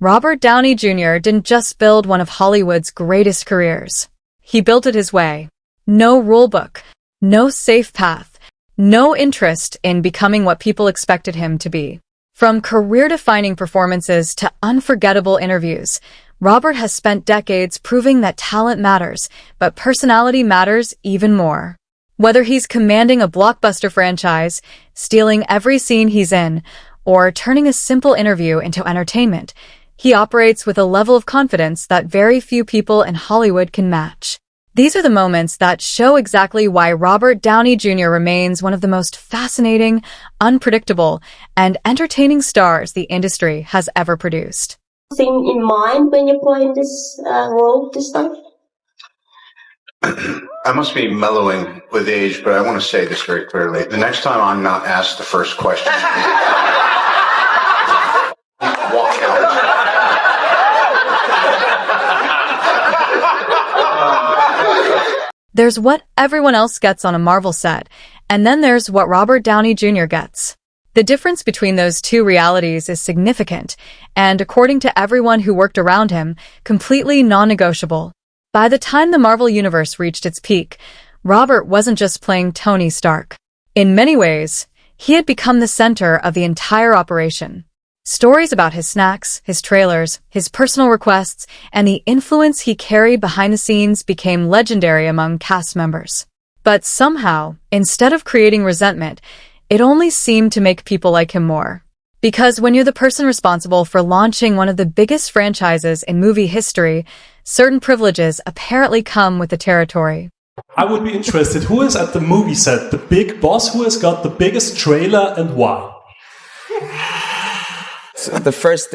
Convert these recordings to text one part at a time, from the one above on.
Robert Downey Jr. didn't just build one of Hollywood's greatest careers. He built it his way. No rulebook, no safe path, no interest in becoming what people expected him to be. From career-defining performances to unforgettable interviews, Robert has spent decades proving that talent matters, but personality matters even more. Whether he's commanding a blockbuster franchise, stealing every scene he's in, or turning a simple interview into entertainment, he operates with a level of confidence that very few people in Hollywood can match. These are the moments that show exactly why Robert Downey Jr. remains one of the most fascinating, unpredictable, and entertaining stars the industry has ever produced. Thing in mind when you're playing this role this time? I must be mellowing with age, but I want to say this very clearly. The next time I'm not asked the first question, walk out. There's what everyone else gets on a Marvel set, and then there's what Robert Downey Jr. gets. The difference between those two realities is significant, and according to everyone who worked around him, completely non-negotiable. By the time the Marvel Universe reached its peak, Robert wasn't just playing Tony Stark. In many ways, he had become the center of the entire operation. Stories about his snacks, his trailers, his personal requests, and the influence he carried behind the scenes became legendary among cast members. But somehow, instead of creating resentment, it only seemed to make people like him more. Because when you're the person responsible for launching one of the biggest franchises in movie history, certain privileges apparently come with the territory. I would be interested, who is at the movie set, the big boss, who has got the biggest trailer and why? So the first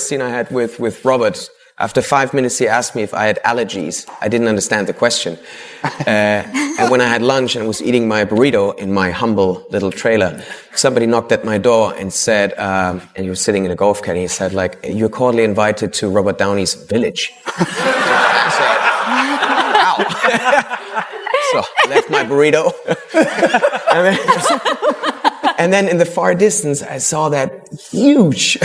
scene I had with Robert, after 5 minutes he asked me if I had allergies. I didn't understand the question. And when I had lunch and was eating my burrito in my humble little trailer, somebody knocked at my door and said, and he was sitting in a golf cart, and he said, like, "You're cordially invited to Robert Downey's village." Wow. So I left my burrito. And then in the far distance, I saw that huge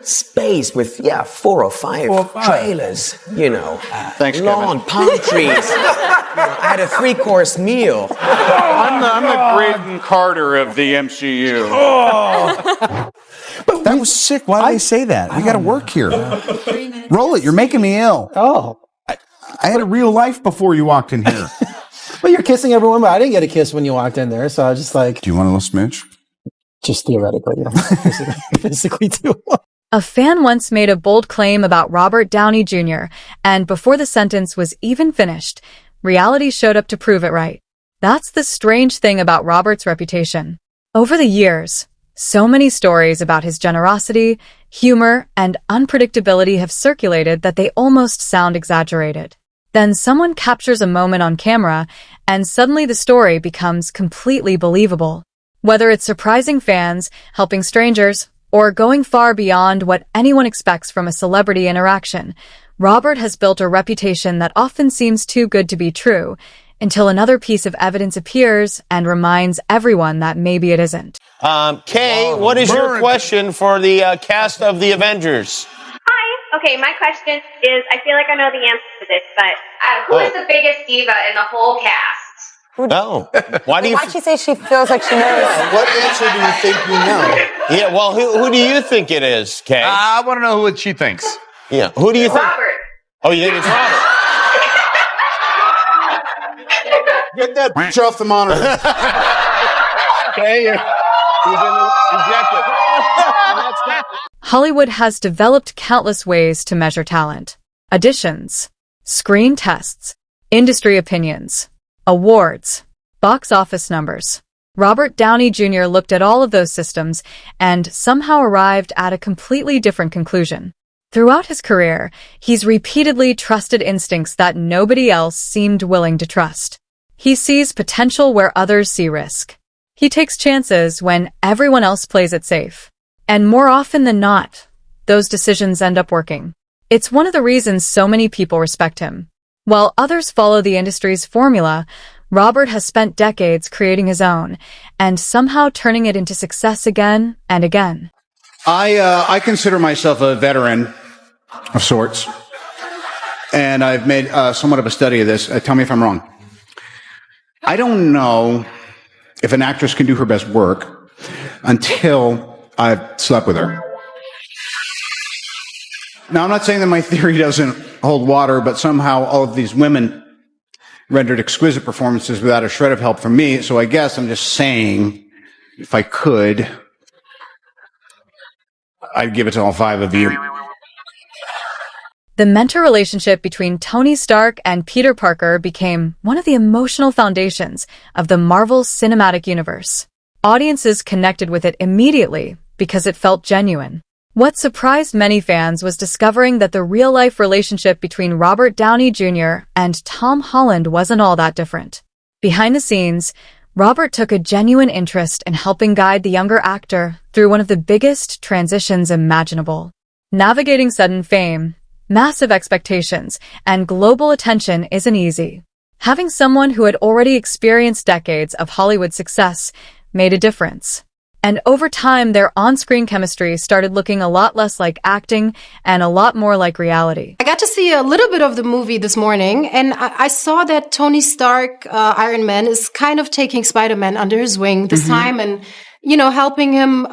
space with, 4 or 5 trailers, Thanks, lawn, Kevin. palm trees. I had a 3-course meal. I'm the Graydon Carter of the MCU. But that was sick. Why did they say that? We got to work here. Roll it. You're making me ill. Oh. I had a real life before you walked in here. Well, you're kissing everyone, but I didn't get a kiss when you walked in there, so I was just like... Do you want a little smooch? Just theoretically, physically too. A fan once made a bold claim about Robert Downey Jr., and before the sentence was even finished, reality showed up to prove it right. That's the strange thing about Robert's reputation. Over the years, so many stories about his generosity, humor, and unpredictability have circulated that they almost sound exaggerated. Then someone captures a moment on camera, and suddenly the story becomes completely believable. Whether it's surprising fans, helping strangers, or going far beyond what anyone expects from a celebrity interaction, Robert has built a reputation that often seems too good to be true, until another piece of evidence appears and reminds everyone that maybe it isn't. Kay, what is your question for the cast of the Avengers? Hi. Okay, my question is, I feel like I know the answer to this, but who is the biggest diva in the whole cast? Oh, why'd she say she feels like she knows? What answer do you think you know? Yeah, well, who do you think it is, Kay? I want to know what she thinks. Yeah, who do you think? Robert. Oh, you think it's Robert? Get that bitch off the monitor. Okay, you've been ejected. Hollywood has developed countless ways to measure talent. Auditions, screen tests, industry opinions, awards, box office numbers. Robert Downey Jr. looked at all of those systems and somehow arrived at a completely different conclusion. Throughout his career, he's repeatedly trusted instincts that nobody else seemed willing to trust. He sees potential where others see risk. He takes chances when everyone else plays it safe. And more often than not, those decisions end up working. It's one of the reasons so many people respect him. While others follow the industry's formula, Robert has spent decades creating his own and somehow turning it into success again and again. I consider myself a veteran of sorts, and I've made somewhat of a study of this. Tell me if I'm wrong. I don't know if an actress can do her best work until I've slept with her. Now, I'm not saying that my theory doesn't hold water, but somehow all of these women rendered exquisite performances without a shred of help from me. So I guess I'm just saying, if I could, I'd give it to all 5 of you. The mentor relationship between Tony Stark and Peter Parker became one of the emotional foundations of the Marvel Cinematic Universe. Audiences connected with it immediately because it felt genuine. What surprised many fans was discovering that the real-life relationship between Robert Downey Jr. and Tom Holland wasn't all that different. Behind the scenes, Robert took a genuine interest in helping guide the younger actor through one of the biggest transitions imaginable. Navigating sudden fame, massive expectations, and global attention isn't easy. Having someone who had already experienced decades of Hollywood success made a difference. And over time, their on-screen chemistry started looking a lot less like acting and a lot more like reality. I got to see a little bit of the movie this morning, and I saw that Tony Stark, Iron Man, is kind of taking Spider-Man under his wing this time and, helping him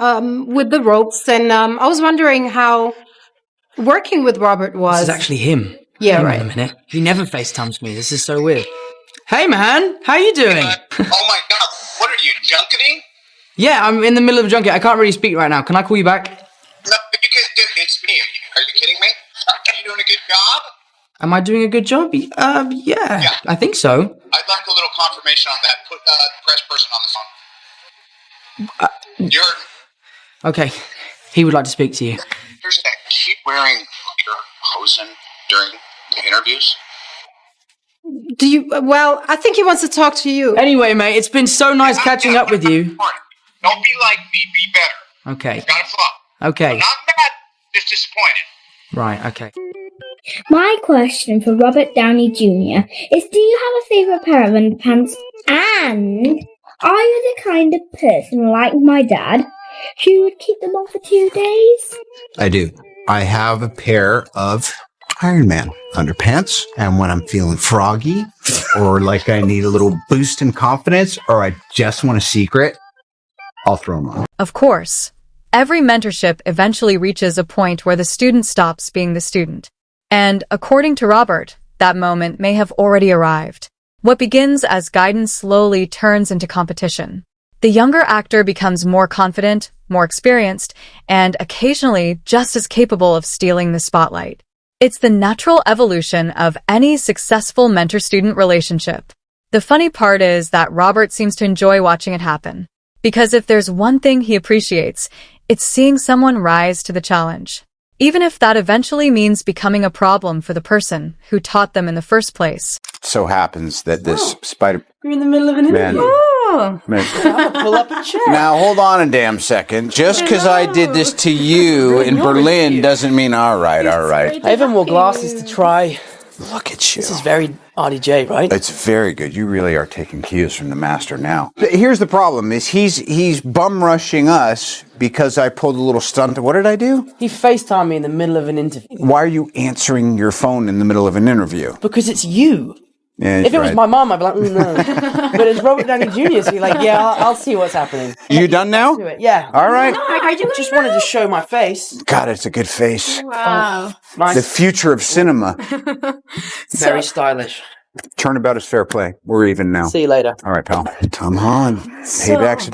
with the ropes. And I was wondering how working with Robert was. This is actually him. Yeah, Hang right. on a minute. He never FaceTimes me. This is so weird. Hey, man. How you doing? Oh, my God. What are you, junketing? Yeah, I'm in the middle of a junket. I can't really speak right now. Can I call you back? No, it's me. Are you kidding me? Are you doing a good job? Am I doing a good job? Yeah, I think so. I'd like a little confirmation on that. Put the press person on the phone. You're... Okay. He would like to speak to you. Here's that. Keep wearing your hosen during the interviews. Well, I think he wants to talk to you. Anyway, mate, it's been so nice catching up with you. Don't be like me. Be better. Okay. Gotta flop. Okay. I'm not mad. Just disappointed. Right, okay. My question for Robert Downey Jr. is, do you have a favourite pair of underpants? And are you the kind of person like my dad who would keep them on for 2 days? I do. I have a pair of Iron Man underpants, and when I'm feeling froggy or like I need a little boost in confidence or I just want a secret, I'll throw them on. Of course, every mentorship eventually reaches a point where the student stops being the student. And according to Robert, that moment may have already arrived. What begins as guidance slowly turns into competition. The younger actor becomes more confident, more experienced, and occasionally just as capable of stealing the spotlight. It's the natural evolution of any successful mentor-student relationship. The funny part is that Robert seems to enjoy watching it happen. Because if there's one thing he appreciates, it's seeing someone rise to the challenge. Even if that eventually means becoming a problem for the person who taught them in the first place. So happens that this Spider... You're in the middle of an interview. Pull up a chair. Now, hold on a damn second. Just because I did this to you in Berlin doesn't mean all right. I even wore glasses to try. Look at you. This is very RDJ, right? It's very good. You really are taking cues from the master now. Here's the problem: is he's bum rushing us because I pulled a little stunt. What did I do? He FaceTimed me in the middle of an interview. Why are you answering your phone in the middle of an interview? Because it's you. Yeah, if it was my mom, I'd be like, no. But it's Robert Downey Jr., so you're like, yeah, I'll see what's happening. You done now? Yeah. All right. No, I just wanted to show my face. God, it's a good face. Wow. Nice. The future of cinema. Very stylish. Turnabout is fair play. We're even now. See you later. All right, pal. Tom Holland. Payback's...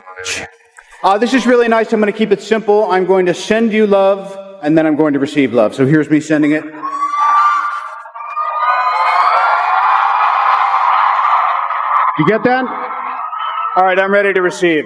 This is really nice. I'm going to keep it simple. I'm going to send you love, and then I'm going to receive love. So here's me sending it. You get that? All right, I'm ready to receive.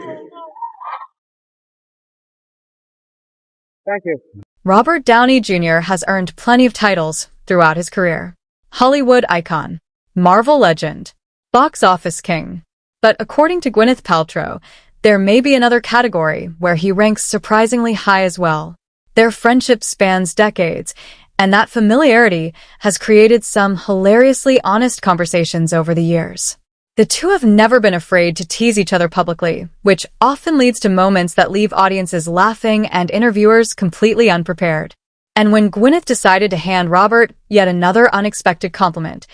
Thank you. Robert Downey Jr. has earned plenty of titles throughout his career. Hollywood icon, Marvel legend, box office king. But according to Gwyneth Paltrow, there may be another category where he ranks surprisingly high as well. Their friendship spans decades, and that familiarity has created some hilariously honest conversations over the years. The two have never been afraid to tease each other publicly, which often leads to moments that leave audiences laughing and interviewers completely unprepared. And when Gwyneth decided to hand Robert yet another unexpected compliment,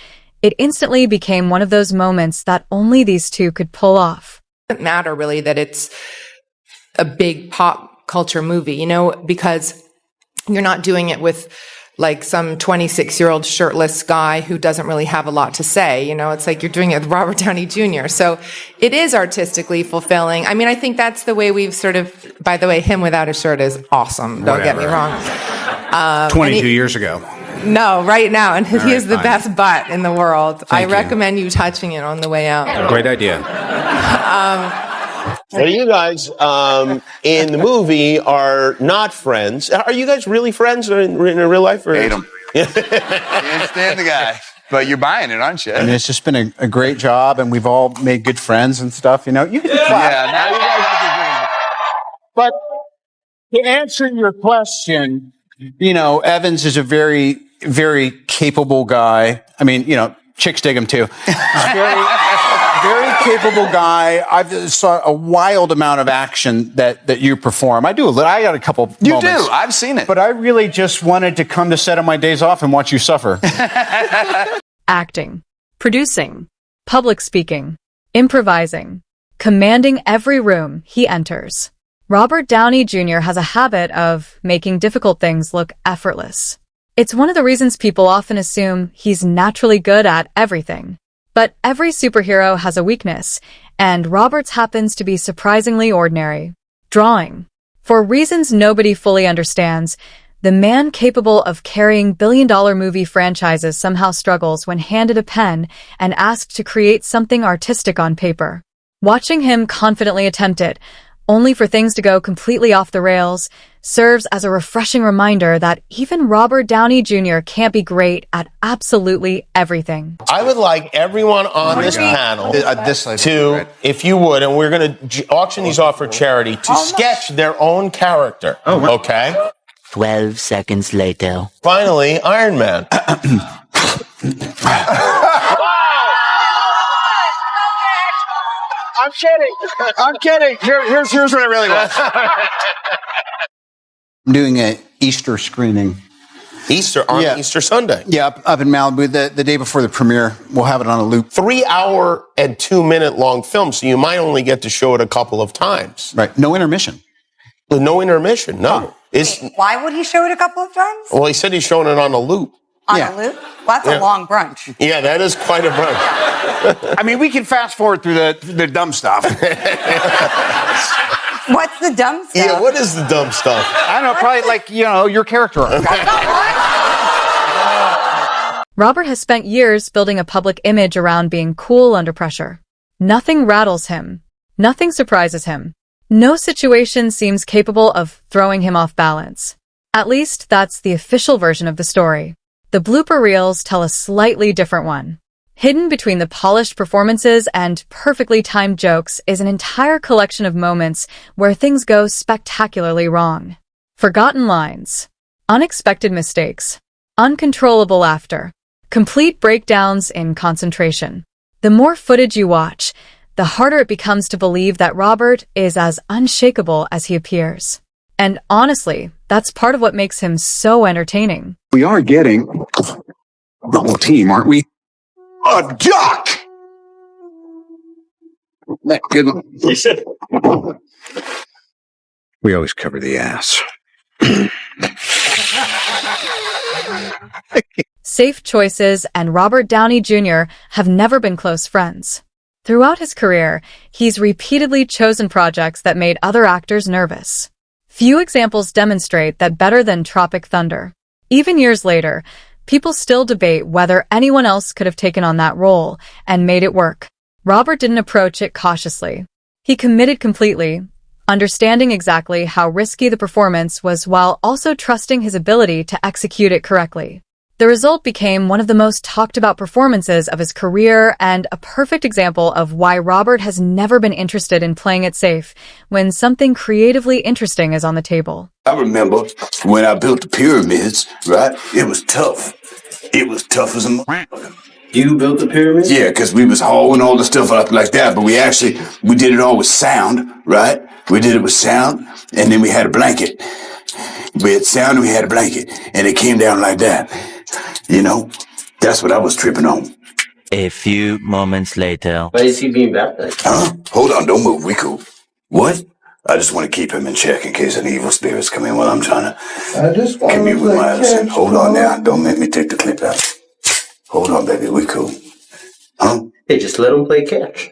it instantly became one of those moments that only these two could pull off. It doesn't matter really that it's a big pop culture movie, you know, because you're not doing it with like some 26-year-old shirtless guy who doesn't really have a lot to say. You know, it's like you're doing it with Robert Downey Jr. So it is artistically fulfilling. I mean, I think that's the way we've sort of, by the way, him without a shirt is awesome. Don't get me wrong. 22 years ago. No, right now. And he right, is the fine. best butt in the world. Thank I you. recommend you touching it on the way out. Great idea. So you guys in the movie are not friends. Are you guys really friends in real life? Or? Hate him. You understand the guy, but you're buying it, aren't you? And it's just been a great job, and we've all made good friends and stuff. You know, you can clap. Yeah, now you guys have to But to answer your question, you know, Evans is a very, very capable guy. I mean, you know, chicks dig him too. He's very capable guy. I've saw a wild amount of action that you perform. I do a little. I got a couple You moments. do. I've seen it. But I really just wanted to come to set on my days off and watch you suffer. Acting, producing, public speaking, improvising, commanding every room he enters. Robert Downey Jr. has a habit of making difficult things look effortless. It's one of the reasons people often assume he's naturally good at everything. But every superhero has a weakness, and Robert's happens to be surprisingly ordinary. Drawing. For reasons nobody fully understands, the man capable of carrying billion-dollar movie franchises somehow struggles when handed a pen and asked to create something artistic on paper. Watching him confidently attempt it, only for things to go completely off the rails, serves as a refreshing reminder that even Robert Downey Jr. can't be great at absolutely everything. I would like everyone on this panel to, if you would, and we're going to auction these off for charity, to sketch their own character. Oh, wow. Okay? 12 seconds later. Finally, Iron Man. I'm kidding. I'm kidding. Here's what I really want. I'm doing an Easter screening. Easter on Easter Sunday. Yeah, up in Malibu, the day before the premiere. We'll have it on a loop. 3-hour and 2-minute long film, so you might only get to show it a couple of times. Right. No intermission. No intermission, no. Why would he show it a couple of times? Well, he said he's showing it on a loop. On a loop? Well, that's a long brunch. Yeah, that is quite a brunch. I mean, we can fast forward through the dumb stuff. What's the dumb stuff? Yeah, what is the dumb stuff? I don't know, probably like, you know, your character arc. Robert has spent years building a public image around being cool under pressure. Nothing rattles him. Nothing surprises him. No situation seems capable of throwing him off balance. At least that's the official version of the story. The blooper reels tell a slightly different one. Hidden between the polished performances and perfectly timed jokes is an entire collection of moments where things go spectacularly wrong. Forgotten lines, unexpected mistakes, uncontrollable laughter, complete breakdowns in concentration. The more footage you watch, the harder it becomes to believe that Robert is as unshakable as he appears. And honestly, that's part of what makes him so entertaining. We are getting double team, aren't we? A duck! Good one. We always cover the ass. Safe choices and Robert Downey Jr. have never been close friends. Throughout his career, he's repeatedly chosen projects that made other actors nervous. Few examples demonstrate that better than Tropic Thunder. Even years later, people still debate whether anyone else could have taken on that role and made it work. Robert didn't approach it cautiously. He committed completely, understanding exactly how risky the performance was while also trusting his ability to execute it correctly. The result became one of the most talked about performances of his career and a perfect example of why Robert has never been interested in playing it safe when something creatively interesting is on the table. I remember when I built the pyramids, right? It was tough. It was tough as a motherfucker. You built the pyramids? Yeah, because we was hauling all the stuff up like that, but we did it all with sound, right? We did it with sound, and then we had a blanket. We had sound and we had a blanket, and it came down like that. You know, that's what I was tripping on. A few moments later. Why is he being baptized? Huh? Hold on, don't move, we cool. What? I just want to keep him in check in case any evil spirits come in while I'm trying to commune with my other sin. Hold on now, don't make me take the clip out. Hold on, baby, we cool. Huh? Hey, just let him play catch.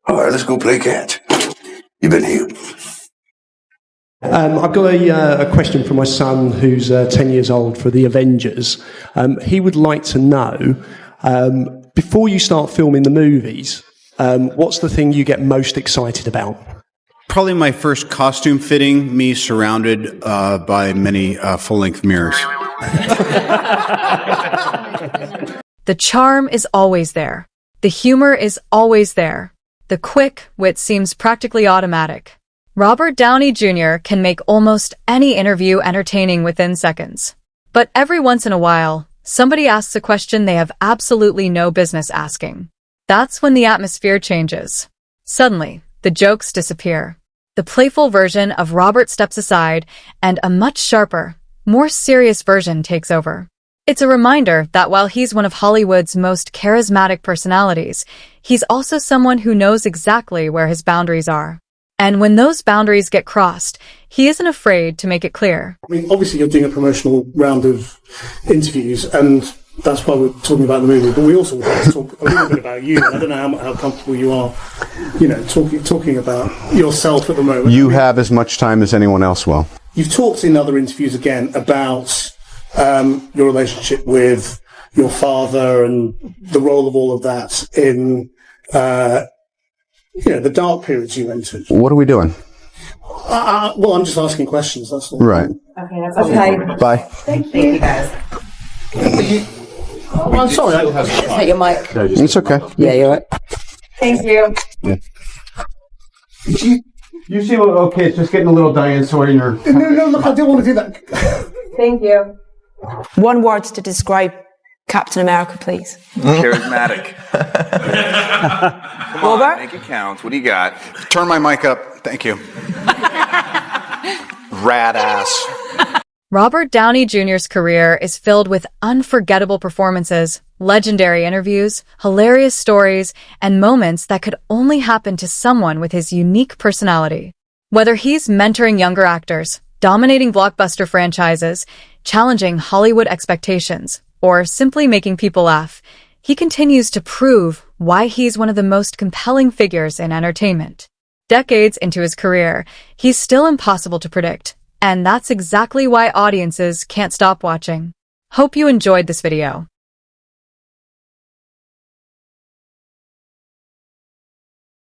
All right, let's go play catch. You've been healed. I've got a question for my son who's 10 years old for the Avengers. He would like to know, before you start filming the movies, what's the thing you get most excited about? Probably my first costume fitting, me surrounded by many full-length mirrors. The charm is always there. The humor is always there. The quick wit seems practically automatic. Robert Downey Jr. can make almost any interview entertaining within seconds. But every once in a while, somebody asks a question they have absolutely no business asking. That's when the atmosphere changes. Suddenly, the jokes disappear. The playful version of Robert steps aside, and a much sharper, more serious version takes over. It's a reminder that while he's one of Hollywood's most charismatic personalities, he's also someone who knows exactly where his boundaries are. And when those boundaries get crossed, he isn't afraid to make it clear. I mean, obviously you're doing a promotional round of interviews, and that's why we're talking about the movie, but we also want to talk a little bit about you. I don't know how comfortable you are, you know, talking about yourself at the moment. You have as much time as anyone else will. You've talked in other interviews again about your relationship with your father and the role of all of that in, the dark periods you entered. What are we doing? Well, I'm just asking questions, that's all. Right. Okay, that's okay. Bye. Thank you, guys. I'm sorry. Take your mic. It's okay. Yeah, you're right. Thank you. Yeah. You seem okay. It's just getting a little Diane Sawyer in your... No, look, I don't want to do that. Thank you. One word to describe Captain America, please. Charismatic. Come on, Robert? make it count. What do you got? Turn my mic up. Thank you. Rad ass. Robert Downey Jr.'s career is filled with unforgettable performances, legendary interviews, hilarious stories, and moments that could only happen to someone with his unique personality. Whether he's mentoring younger actors, dominating blockbuster franchises, challenging Hollywood expectations, or simply making people laugh, he continues to prove why he's one of the most compelling figures in entertainment. Decades into his career, he's still impossible to predict, and that's exactly why audiences can't stop watching. Hope you enjoyed this video.